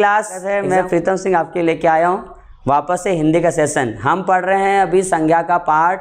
Class है, मैं प्रीतम सिंह आपके लेके आया हूँ वापस से हिंदी का सेशन। हम पढ़ रहे हैं अभी संज्ञा का पार्ट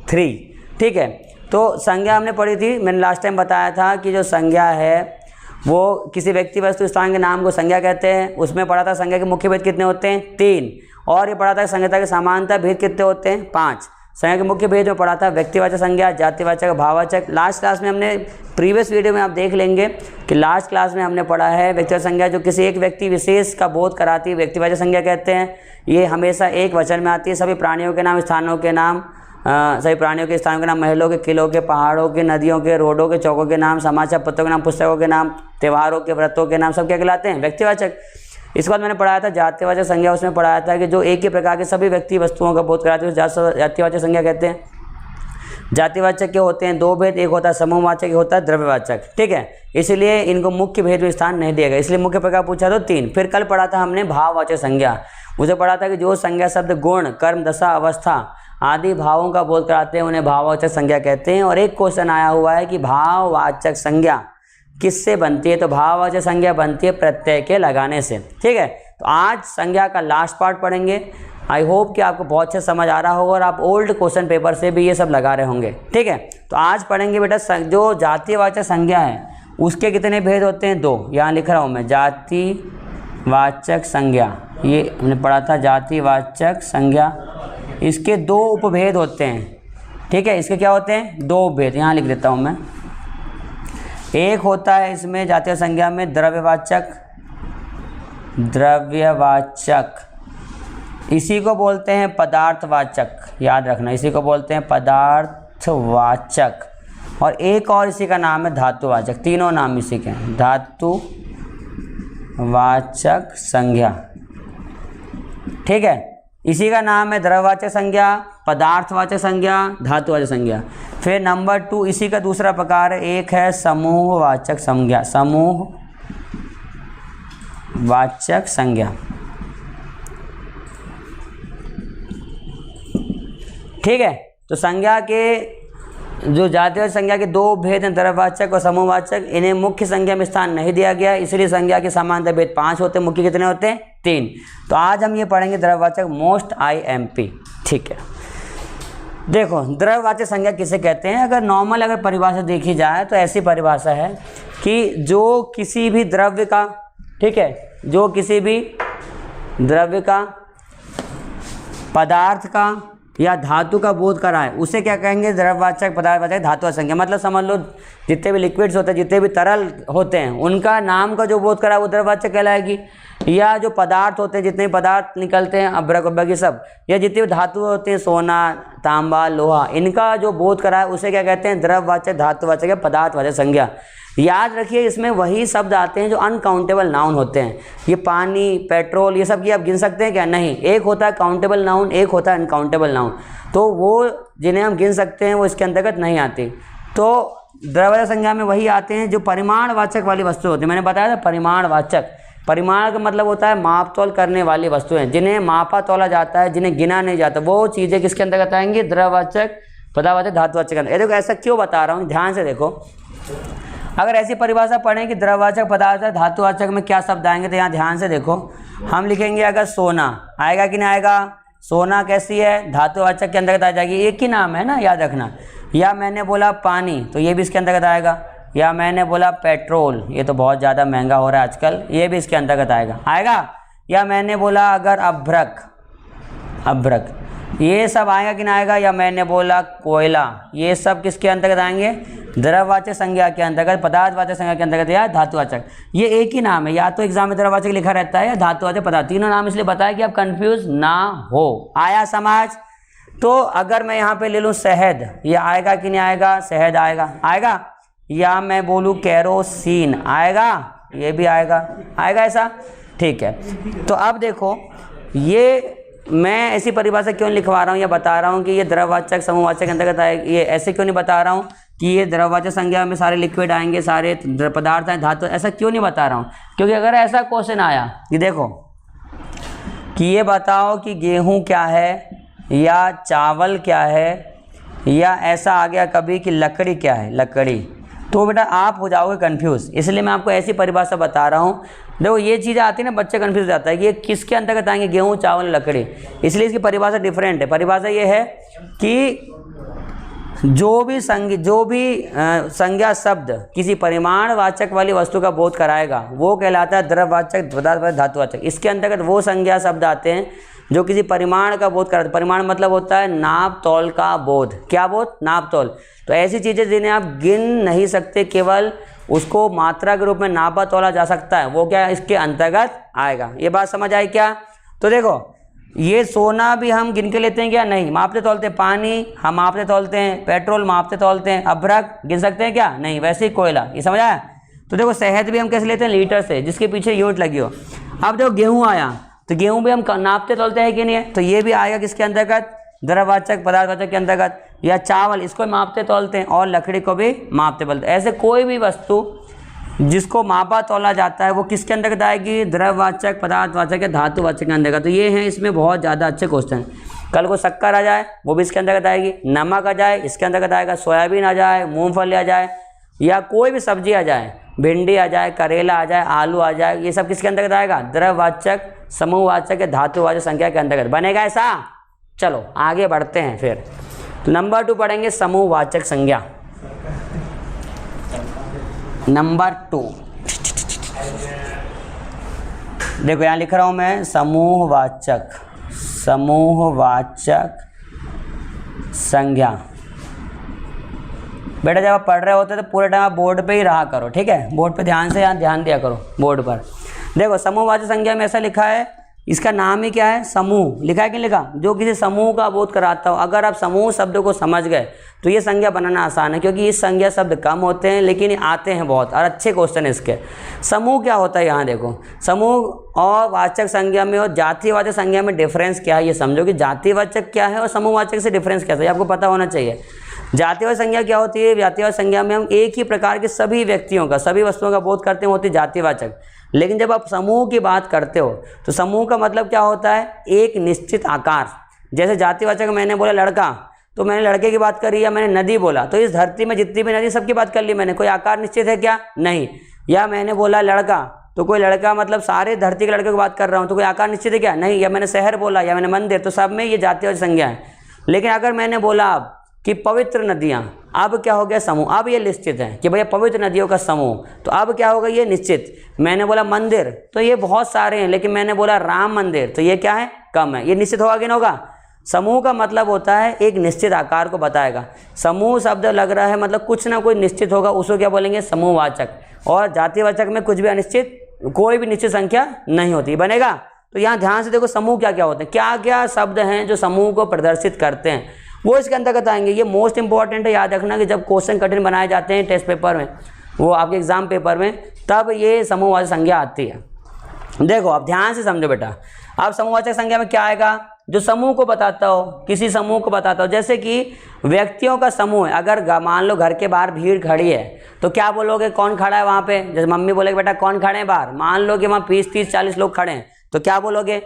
3। ठीक है, तो संज्ञा हमने पढ़ी थी। मैंने लास्ट टाइम बताया था कि जो संज्ञा है वो किसी व्यक्ति वस्तु स्थान के नाम को संज्ञा कहते हैं। उसमें पढ़ा था संज्ञा के मुख्य भेद कितने होते हैं, 3। और ये पढ़ा था संज्ञा के समानता भेद कितने होते हैं, 5। संज्ञा के मुख्य भेद में पढ़ा था व्यक्तिवाचक संज्ञा, जातिवाचक, भाववाचक। लास्ट क्लास में हमने प्रीवियस वीडियो में आप देख लेंगे कि लास्ट क्लास में हमने पढ़ा है व्यक्तिवाचक संज्ञा जो किसी एक व्यक्ति विशेष का बोध कराती है, व्यक्तिवाचक संज्ञा कहते हैं। ये हमेशा एक वचन में आती है। सभी प्राणियों के नाम, स्थानों के नाम, सभी प्राणियों के स्थानों के नाम, महलों के, किलों के, पहाड़ों के, नदियों के, रोडों के, चौकों के नाम, समाचार पत्रों के नाम, पुस्तकों के नाम, त्योहारों के, व्रतों के नाम, सब क्या कहलाते हैं, व्यक्तिवाचक। इसके बाद मैंने पढ़ाया था जातिवाचक संज्ञा। उसमें पढ़ाया था कि जो एक ही प्रकार के सभी व्यक्ति वस्तुओं का बोध कराते हैं जातिवाचक संज्ञा कहते हैं। जातिवाचक के होते हैं 2 भेद, एक होता है समूहवाचक, एक होता है द्रव्यवाचक। ठीक है, इसलिए इनको मुख्य भेद में स्थान नहीं दिया गया, इसलिए मुख्य प्रकार पूछा तो 3। फिर कल पढ़ा था हमने भाववाचक संज्ञा। उसे पढ़ा था कि जो संज्ञा शब्द गुण, कर्म, दशा, अवस्था आदि भावों का बोध कराते हैं उन्हें भाववाचक संज्ञा कहते हैं। और एक क्वेश्चन आया हुआ है कि भाववाचक संज्ञा किससे बनती है, तो भाववाचक संज्ञा बनती है प्रत्यय के लगाने से। ठीक है, तो आज संज्ञा का लास्ट पार्ट पढ़ेंगे। आई होप कि आपको बहुत अच्छा समझ आ रहा होगा और आप ओल्ड क्वेश्चन पेपर से भी ये सब लगा रहे होंगे। ठीक है, तो आज पढ़ेंगे बेटा जो जातिवाचक संज्ञा है उसके कितने भेद होते हैं, 2। यहाँ लिख रहा हूँ मैं, जातिवाचक संज्ञा, ये हमने पढ़ा था जातिवाचक संज्ञा। इसके 2 उपभेद होते हैं। ठीक है, इसके क्या होते हैं, 2 उपभेद। यहाँ लिख देता हूँ मैं। एक होता है इसमें जातीय संज्ञा में द्रव्यवाचक, इसी को बोलते हैं पदार्थवाचक। याद रखना, इसी को बोलते हैं पदार्थवाचक। और एक और इसी का नाम है धातुवाचक। तीनों नाम इसी के हैं, धातुवाचक संज्ञा। ठीक है, इसी का नाम है द्रव्यवाचक संज्ञा, पदार्थवाचक संज्ञा, धातुवाचक संज्ञा। फिर नंबर 2 इसी का दूसरा प्रकार है, एक है समूहवाचक संज्ञा, समूहवाचक संज्ञा। ठीक है, तो संज्ञा के जो जातिवाचक संज्ञा के 2 भेद हैं, द्रव्यवाचक और समूहवाचक। इन्हें मुख्य संज्ञा में स्थान नहीं दिया गया, इसलिए संज्ञा के समानता भेद 5 होते हैं, मुख्य कितने होते हैं, 3। तो आज हम ये पढ़ेंगे द्रव्यवाचक मोस्ट IMP। ठीक है, देखो द्रव्यवाचक संज्ञा किसे कहते हैं। अगर नॉर्मल अगर परिभाषा देखी जाए तो ऐसी परिभाषा है कि जो किसी भी द्रव्य का, ठीक है, जो किसी भी द्रव्य का, पदार्थ का या धातु का बोध कराए उसे क्या कहेंगे, द्रव्यवाचक, पदार्थवाचक, धातुवाचक संज्ञा। मतलब समझ लो जितने भी लिक्विड्स होते हैं, जितने भी तरल होते हैं, उनका नाम का जो बोध कराए वो द्रव्यवाचक कहलाएगी। या जो पदार्थ होते हैं, जितने पदार्थ निकलते हैं, अभ्रक उभ्रक ये सब, या जितने भी धातु होते हैं, सोना, तांबा, लोहा, इनका जो बोध कराए उसे क्या कहते हैं, द्रव्यवाचक, धातुवाचक या पदार्थवाचक संज्ञा। याद रखिए इसमें वही शब्द आते हैं जो अनकाउंटेबल नाउन होते हैं। ये पानी, पेट्रोल, ये सब की आप गिन सकते हैं क्या, नहीं। एक होता है काउंटेबल नाउन, एक होता है अनकाउंटेबल नाउन। तो वो जिन्हें हम गिन सकते हैं वो इसके अंतर्गत नहीं आती। तो द्रव्यवाचक संज्ञा में वही आते हैं जो परिमाणवाचक वाली वस्तु होती है। मैंने बताया था परिमाणवाचक, परिमाण का मतलब होता है माप तोल करने वाली वस्तुएं, जिन्हें मापा तोला जाता है, जिन्हें गिना नहीं जाता, वो चीज़ें किसके अंतर्गत आएंगी, द्रव्यवाचक, पदार्थवाचक, धातुवाचक। ये देखो ऐसा क्यों बता रहा हूँ, ध्यान से देखो। अगर ऐसी परिभाषा पढ़ें कि द्रव्यवाचक, पदार्थवाचक, धातुवाचक में क्या शब्द आएंगे, तो यहाँ ध्यान से देखो। हम लिखेंगे अगर सोना, आएगा कि नहीं आएगा, सोना कैसी है, धातुवाचक के अंतर्गत आ जाएगी, एक ही नाम है ना, याद रखना। या मैंने बोला पानी, तो ये भी इसके अंतर्गत आएगा। या मैंने बोला पेट्रोल, ये तो बहुत ज़्यादा महंगा हो रहा है आजकल, ये भी इसके अंतर्गत आएगा। या मैंने बोला अगर अभ्रक, ये सब आएगा कि नहीं आएगा। या मैंने बोला कोयला, ये सब किसके अंतर्गत आएंगे, द्रव्यवाचक संज्ञा के अंतर्गत, पदार्थवाचक संज्ञा के अंतर्गत या धातुवाचक। ये एक ही नाम है, या तो एग्जाम में द्रव्यवाचक लिखा रहता है या धातुवाचक, पदार्थ, तीनों नाम इसलिए बताया कि आप कंफ्यूज ना हो। आया समझ। तो अगर मैं यहाँ पे ले लूँ शहद, ये आएगा कि नहीं आएगा, शहद आएगा। या मैं बोलूँ केरोसिन, आएगा, ये भी आएगा ऐसा। ठीक है, तो अब देखो ये मैं ऐसी परिभाषा क्यों लिखवा रहा हूँ या बता रहा हूँ कि ये द्रव्यवाचक, समूहवाचक के अंतर्गत आएगा। ये ऐसे क्यों नहीं बता रहा हूँ कि ये द्रव्यवाचक संज्ञा में सारे लिक्विड आएंगे, सारे पदार्थ हैं, धातु, ऐसा क्यों नहीं बता रहा हूँ, क्योंकि अगर ऐसा क्वेश्चन आया कि देखो कि ये बताओ कि गेहूँ क्या है या चावल क्या है, या ऐसा आ गया कभी कि लकड़ी क्या है, लकड़ी, तो बेटा आप हो जाओगे कंफ्यूज, इसलिए मैं आपको ऐसी परिभाषा बता रहा हूँ। देखो ये चीज़ें आती है ना, बच्चा कंफ्यूज हो जाता है कि ये किसके अंतर्गत आएंगे, गेहूँ, चावल, लकड़ी, इसलिए इसकी परिभाषा डिफरेंट है। परिभाषा ये है कि जो भी संज्ञा शब्द किसी परिमाणवाचक वाली वस्तु का बोध कराएगा वो कहलाता है द्रव्यवाचक, पदार्थवाचक, धातुवाचक। इसके अंतर्गत वो संज्ञा शब्द आते हैं जो किसी परिमाण का बोध कराते हैं। परिमाण मतलब होता है नाप तौल का बोध। क्या बोध? नाप तौल। तो ऐसी चीज़ें जिन्हें आप गिन नहीं सकते, केवल उसको मात्रा के रूप में नापा तोला जा सकता है, वो क्या इसके अंतर्गत आएगा। ये बात समझ आई क्या? तो देखो ये सोना भी हम गिन के लेते हैं क्या? नहीं, मापते तोलते हैं। पानी हम मापते तोलते हैं, पेट्रोल मापते तोलते हैं, अभ्रक गिन सकते हैं क्या? नहीं। वैसे ही कोयला, ये समझ आया? तो देखो शहद भी हम कैसे लेते हैं? लीटर से, जिसके पीछे यूनिट लगी हो। अब देखो गेहूँ आया, तो गेहूँ भी हम नापते तोलते हैं कि नहीं है? तो ये भी आएगा किसके अंतर्गत? द्रव्यवाचक, पदार्थवाचक के अंतर्गत। या चावल, इसको मापते तोलते हैं, और लकड़ी को भी मापते तोलते हैं। ऐसे कोई भी वस्तु जिसको मापा तोला जाता है वो किसके अंतर्गत आएगी? द्रव्यवाचक, पदार्थवाचक या धातुवाचक के अंतर्गत। तो ये हैं इसमें बहुत ज़्यादा अच्छे क्वेश्चन। कल को शक्कर आ जाए वो भी इसके अंतर्गत आएगी, नमक आ जाए इसके अंतर्गत आएगा, सोयाबीन आ जाए, मूंगफली आ जाए, या कोई भी सब्जी आ जाए, भिंडी आ जाए, करेला आ जाए, आलू आ जाए, ये सब किसके अंतर्गत आएगा? द्रव्यवाचक, समूहवाचक या धातुवाचक संख्या के अंतर्गत। बनेगा ऐसा? चलो आगे बढ़ते हैं फिर। तो नंबर 2 पढ़ेंगे समूहवाचक संज्ञा। नंबर 2 देखो यहाँ लिख रहा हूँ मैं समूहवाचक संज्ञा। बेटा जब आप पढ़ रहे होते तो पूरे टाइम आप बोर्ड पे ही रहा करो, ठीक है? बोर्ड पे ध्यान से यहाँ ध्यान दिया करो बोर्ड पर। देखो समूहवाचक संज्ञा में ऐसा लिखा है, इसका नाम ही क्या है? समूह। लिखा है कि लिखा? जो किसी समूह का बोध कराता हो। अगर आप समूह शब्द को समझ गए तो ये संज्ञा बनाना आसान है, क्योंकि इस संज्ञा शब्द कम होते हैं लेकिन आते हैं बहुत, और अच्छे क्वेश्चन है इसके। समूह क्या होता है? यहाँ देखो, समूह और वाचक संज्ञा में और जातिवाचक संज्ञा में डिफरेंस क्या है ये समझो, कि जातिवाचक क्या है और समूहवाचक से डिफरेंस क्या है, ये आपको पता होना चाहिए। जातिवाचक संज्ञा क्या होती है? जातिवाचक संज्ञा में हम एक ही प्रकार के सभी व्यक्तियों का, सभी वस्तुओं का बोध करते हैं, होती है जातिवाचक। लेकिन जब आप समूह की बात करते हो तो समूह का मतलब क्या होता है? एक निश्चित आकार। जैसे जातिवाचक मैंने बोला लड़का, तो मैंने लड़के की बात करी, या मैंने नदी बोला, तो इस धरती में जितनी भी नदी सबकी बात कर ली मैंने। कोई आकार निश्चित है क्या? नहीं। या मैंने बोला लड़का, तो कोई लड़का मतलब सारे धरती के लड़के की बात कर रहा हूँ, तो कोई आकार निश्चित है क्या? नहीं। या मैंने शहर बोला, या मैंने मंदिर, तो सब में ये जातिवाचक संज्ञा है। लेकिन अगर मैंने बोला अब कि पवित्र नदियाँ, अब क्या हो गया? समूह। अब ये निश्चित है कि भैया पवित्र नदियों का समूह, तो अब क्या होगा? ये निश्चित। मैंने बोला मंदिर, तो ये बहुत सारे हैं, लेकिन मैंने बोला राम मंदिर, तो ये क्या है? कम है। ये निश्चित होगा कि नहीं होगा? समूह का मतलब होता है एक निश्चित आकार को बताएगा। समूह शब्द लग रहा है मतलब कुछ ना कोई निश्चित होगा, उसको क्या बोलेंगे? समूहवाचक। और जातिवाचक में कुछ भी अनिश्चित, कोई भी निश्चित संख्या नहीं होती। बनेगा? तो यहाँ ध्यान से देखो समूह क्या क्या होते हैं, क्या क्या शब्द हैं जो समूह को प्रदर्शित करते हैं, वो इसके अंतर्गत आएंगे। ये मोस्ट इंपॉर्टेंट है, याद रखना कि जब क्वेश्चन कठिन बनाए जाते हैं टेस्ट पेपर में, वो आपके एग्जाम पेपर में, तब ये समूहवाचक संज्ञा आती है। देखो अब ध्यान से समझो बेटा। अब समूहवाचक संज्ञा में क्या आएगा? जो समूह को बताता हो, किसी समूह को बताता हो। जैसे कि व्यक्तियों का समूह है, अगर मान लो घर के बाहर भीड़ खड़ी है, तो क्या बोलोगे? कौन खड़ा है वहाँ पे? जैसे मम्मी बोलेगी बेटा कौन खड़े हैं बाहर, मान लो कि वहाँ 20, 30, 40 लोग खड़े हैं, तो क्या बोलोगे?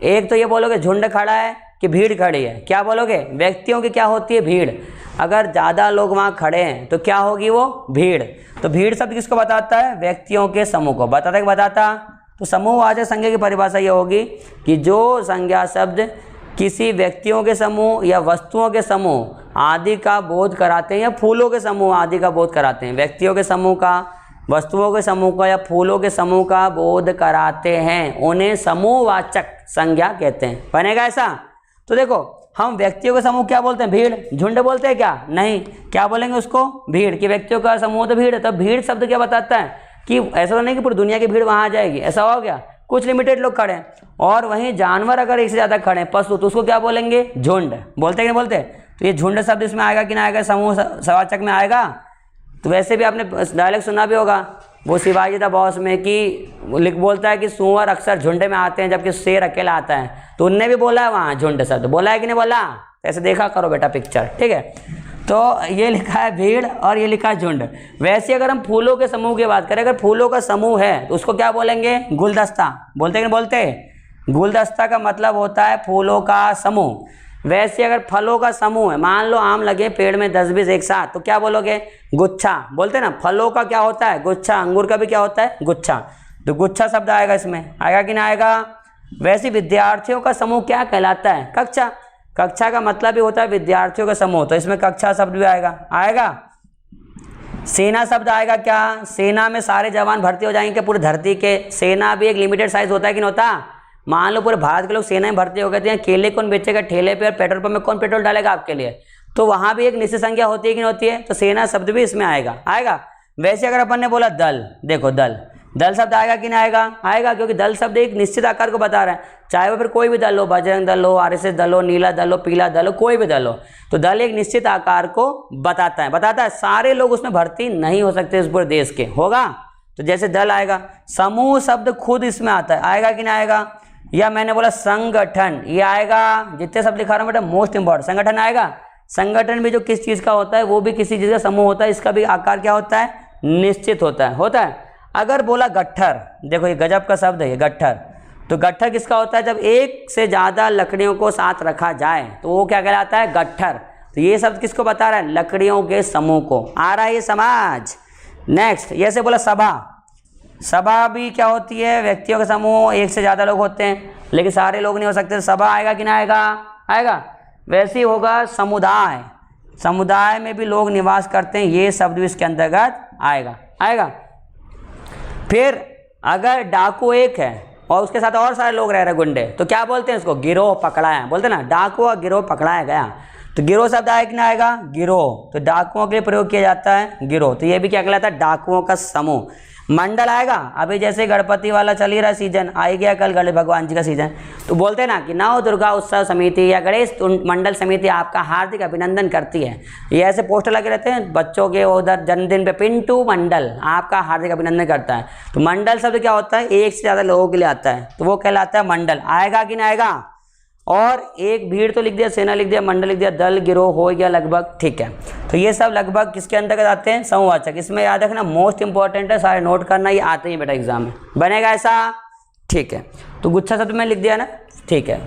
एक तो ये बोलोगे झुंड खड़ा है कि भीड़ खड़ी है। क्या बोलोगे? व्यक्तियों की क्या होती है? भीड़। अगर ज़्यादा लोग वहाँ खड़े हैं तो क्या होगी? वो भीड़। तो भीड़ शब्द किसको बताता है? व्यक्तियों के समूह को बताता है कि बताता। तो समूहवाचक संज्ञा की परिभाषा ये होगी कि जो संज्ञा शब्द किसी व्यक्तियों के समूह या वस्तुओं के समूह आदि का बोध कराते हैं, या फूलों के समूह आदि का बोध कराते हैं। व्यक्तियों के समूह का, वस्तुओं के समूह का या फूलों के समूह का बोध कराते हैं, उन्हें समूहवाचक संज्ञा कहते हैं। बनेगा ऐसा? तो देखो हम व्यक्तियों का समूह क्या बोलते हैं? भीड़। झुंड बोलते हैं क्या? नहीं। क्या बोलेंगे उसको? भीड़। कि व्यक्तियों का समूह तो भीड़ है। तो भीड़ शब्द क्या बताता है? कि ऐसा तो नहीं कि पूरी दुनिया की भीड़ वहाँ आ जाएगी, ऐसा हो गया? कुछ लिमिटेड लोग खड़े हैं। और वहीं जानवर अगर एक से ज़्यादा खड़े हैं, पशु, तो उसको क्या बोलेंगे? झुंड। बोलते कि नहीं बोलते? तो ये झुंड शब्द इसमें आएगा कि ना आएगा? समूहवाचक में आएगा। तो वैसे भी आपने डायलॉग सुना भी होगा वो शिवाजी द बॉस में, कि बोलता है कि सुअर अक्सर झुंड में आते हैं जबकि शेर अकेला आता है। तो उनने भी बोला है वहाँ झुंड शब्द, बोला है कि नहीं बोला? ऐसे देखा करो बेटा पिक्चर, ठीक है? तो ये लिखा है भीड़ और ये लिखा है झुंड। वैसे अगर हम फूलों के समूह की बात करें, अगर फूलों का समूह है तो उसको क्या बोलेंगे? गुलदस्ता। बोलते कि नहीं बोलते? गुलदस्ता का मतलब होता है फूलों का समूह। वैसे अगर फलों का समूह है, मान लो आम लगे पेड़ में 10-20 एक साथ, तो क्या बोलोगे? गुच्छा। बोलते ना फलों का क्या होता है? गुच्छा। अंगूर का भी क्या होता है? गुच्छा। तो गुच्छा शब्द आएगा इसमें, आएगा कि ना आएगा? वैसे विद्यार्थियों का समूह क्या कहलाता है? कक्षा। कक्षा का मतलब भी होता है विद्यार्थियों का समूह, तो इसमें कक्षा शब्द भी आएगा। आएगा। सेना शब्द आएगा क्या? सेना में सारे जवान भर्ती हो जाएंगे पूरी धरती के? सेना भी एक लिमिटेड साइज होता है कि नहीं होता? मान लो पूरे भारत के लोग सेना में भर्ती हो गए थे, केले कौन बेचेगा ठेले पे और पेट्रोल पंप में कौन पेट्रोल डालेगा आपके लिए? तो वहां भी एक निश्चित संख्या होती है कि नहीं होती है? तो सेना शब्द भी इसमें आएगा। आएगा। वैसे अगर अपन ने बोला दल, देखो दल, दल शब्द आएगा कि नहीं आएगा? आएगा, क्योंकि दल शब्द एक निश्चित आकार को बता रहा है, चाहे वो फिर कोई भी दल हो, बजरंग दल हो, आरएसएस दल हो, नीला दल हो, पीला दल हो, कोई भी दल हो, तो दल एक निश्चित आकार को बताता है। सारे लोग उसमें भर्ती नहीं हो सकते इस पूरे देश के, होगा तो जैसे दल आएगा। समूह शब्द खुद इसमें आता है, आएगा कि नहीं आएगा? या मैंने बोला संगठन, ये आएगा। जितने शब्द लिखा रहा हूँ बेटा मोस्ट इंपॉर्टेंट, संगठन आएगा। संगठन भी जो किस चीज़ का होता है, वो भी किसी चीज़ का समूह होता है, इसका भी आकार क्या होता है? निश्चित होता है। अगर बोला गट्ठर, देखो ये गजब का शब्द है ये गट्ठर, तो गट्ठर किसका होता है? जब एक से ज़्यादा लकड़ियों को साथ रखा जाए तो वो क्या कहलाता है? गट्ठर। तो ये शब्द किसको बता रहा है? लकड़ियों के समूह को। आ रहा है ये समाज। नेक्स्ट, जैसे बोला सभा, सभा भी क्या होती है? व्यक्तियों का समूह, एक से ज़्यादा लोग होते हैं, लेकिन सारे लोग नहीं हो सकते। सभा आएगा कि ना आएगा? आएगा। वैसे ही होगा समुदाय, समुदाय में भी लोग निवास करते हैं, ये शब्द भी इसके अंतर्गत आएगा। फिर अगर डाकू एक है और उसके साथ और सारे लोग रह रहे गुंडे, तो क्या बोलते हैं उसको? गिरोह पकड़ाया, बोलते ना डाकू और गिरोह पकड़ाया गया। तो गिरोह शब्द आएगा कि ना आएगा? गिरोह, तो डाकुओं के लिए प्रयोग किया जाता है गिरोह, तो ये भी क्या कहलाता है? डाकुओं का समूह। मंडल आएगा। अभी जैसे गणपति वाला चल ही रहा सीजन, आ गया कल गणेश भगवान जी का सीजन, तो बोलते हैं ना कि नव दुर्गा उत्सव समिति या गणेश मंडल समिति आपका हार्दिक अभिनंदन करती है। ये ऐसे पोस्टर लगे रहते हैं बच्चों के उधर जन्मदिन पे, पिंटू मंडल आपका हार्दिक अभिनंदन करता है। तो मंडल शब्द क्या होता है? एक से ज़्यादा लोगों के लिए आता है, तो वो कहलाता है मंडल। आएगा कि नहीं आएगा? और एक भीड़ तो लिख दिया, सेना लिख दिया, मंडल लिख दिया, दल, गिरोह हो गया लगभग, ठीक है। तो ये सब लगभग किसके अंतर्गत आते हैं? समूहवाचक। इसमें याद रखना मोस्ट इंपॉर्टेंट है, सारे नोट करना, ये आते ही बेटा एग्जाम में, बनेगा ऐसा, ठीक है। तो गुच्छा शब्द में लिख दिया ना, ठीक है।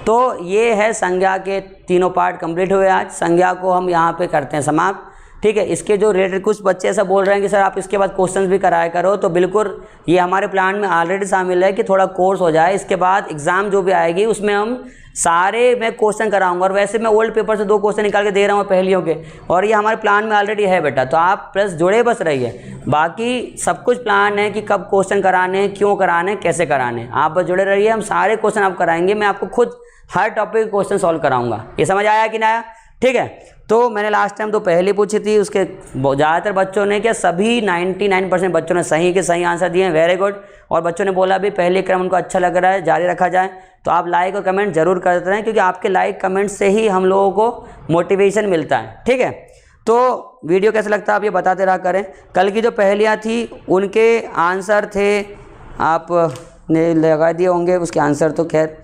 तो ये है संज्ञा के तीनों पार्ट कंप्लीट हुए। आज संज्ञा को हम यहाँ पे करते हैं समाप्त, ठीक है। इसके जो रिलेटेड कुछ बच्चे ऐसा बोल रहे हैं कि सर आप इसके बाद क्वेश्चंस भी कराया करो, तो बिल्कुल ये हमारे प्लान में ऑलरेडी शामिल है कि थोड़ा कोर्स हो जाए, इसके बाद एग्ज़ाम जो भी आएगी उसमें हम सारे मैं क्वेश्चन कराऊंगा। और वैसे मैं ओल्ड पेपर से 2 क्वेश्चन निकाल के दे रहा हूँ पहेलियों के, और ये हमारे प्लान में ऑलरेडी है बेटा, तो आप प्लस जुड़े बस रहिए। बाकी सब कुछ प्लान है कि कब क्वेश्चन कराने हैं, क्यों कराने हैं, कैसे कराने हैं, आप बस जुड़े रहिए। हम सारे क्वेश्चन आप कराएंगे, मैं आपको खुद हर टॉपिक क्वेश्चन सॉल्व कराऊंगा। ये समझ आया कि ना आया? ठीक है। तो मैंने लास्ट टाइम तो पहले पूछी थी, उसके ज़्यादातर बच्चों ने क्या, सभी 99% बच्चों ने सही के सही आंसर दिए हैं, वेरी गुड। और बच्चों ने बोला भी पहले क्रम उनको अच्छा लग रहा है, जारी रखा जाए। तो आप लाइक और कमेंट जरूर करते रहें, क्योंकि आपके लाइक कमेंट से ही हम लोगों को मोटिवेशन मिलता है, ठीक है। तो वीडियो कैसा लगता है आप ये बताते रहा करें। कल की जो पहेलियाँ थी उनके आंसर थे, आपने लगा दिए होंगे उसके आंसर, तो खैर।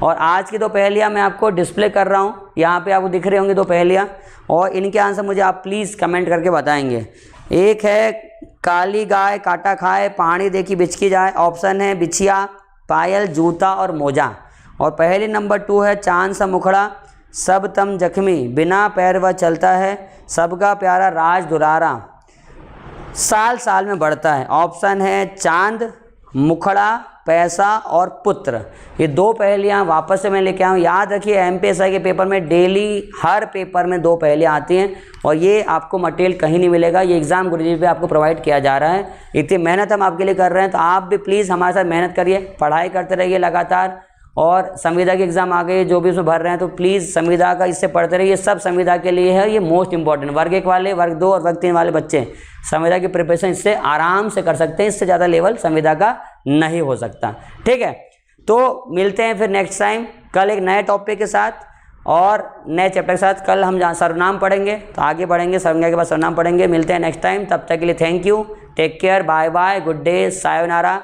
और आज की 2 पहेलियाँ मैं आपको डिस्प्ले कर रहा हूँ, यहाँ पे आपको दिख रही होंगी 2 पहेलियाँ, और इनके आंसर मुझे आप प्लीज़ कमेंट करके बताएंगे। एक है काली गाय काटा खाए, पानी देखी बिचकी जाए। ऑप्शन है बिछिया, पायल, जूता और मोजा। और पहेली नंबर 2 है चांद सा मुखड़ा, सब तम जख्मी, बिना पैर वह चलता है, सबका प्यारा राज दुलारा, साल साल में बढ़ता है। ऑप्शन है चांद, मुखड़ा, पैसा और पुत्र। ये 2 पहेलियाँ वापस से मैं लेके आऊँ। याद रखिए एमपीएसआई के पेपर में डेली हर पेपर में 2 पहेलियाँ आती हैं, और ये आपको मटेरियल कहीं नहीं मिलेगा, ये एग्ज़ाम गुरुजी पे आपको प्रोवाइड किया जा रहा है। इतनी मेहनत हम आपके लिए कर रहे हैं, तो आप भी प्लीज़ हमारे साथ मेहनत करिए, पढ़ाई करते रहिए लगातार। और संविदा की एग्ज़ाम आ गई, जो भी उसमें भर रहे हैं, तो प्लीज़ संविदा का इससे पढ़ते रहिए। सब संविदा के लिए है, ये मोस्ट इंपॉर्टेंट। वर्ग 1 वाले, वर्ग 2 और वर्ग 3 वाले बच्चे संविदा की प्रिपरेशन इससे आराम से कर सकते हैं, इससे ज़्यादा लेवल संविदा का नहीं हो सकता, ठीक है। तो मिलते हैं फिर नेक्स्ट टाइम, कल एक नए टॉपिक के साथ और नए चैप्टर के साथ। कल हम जहाँ सर्वनाम पढ़ेंगे, तो आगे बढ़ेंगे, संज्ञा के बाद सर्वनाम पढ़ेंगे। मिलते हैं नेक्स्ट टाइम, तब तक के लिए thank you, take care, bye bye, good day, sayonara.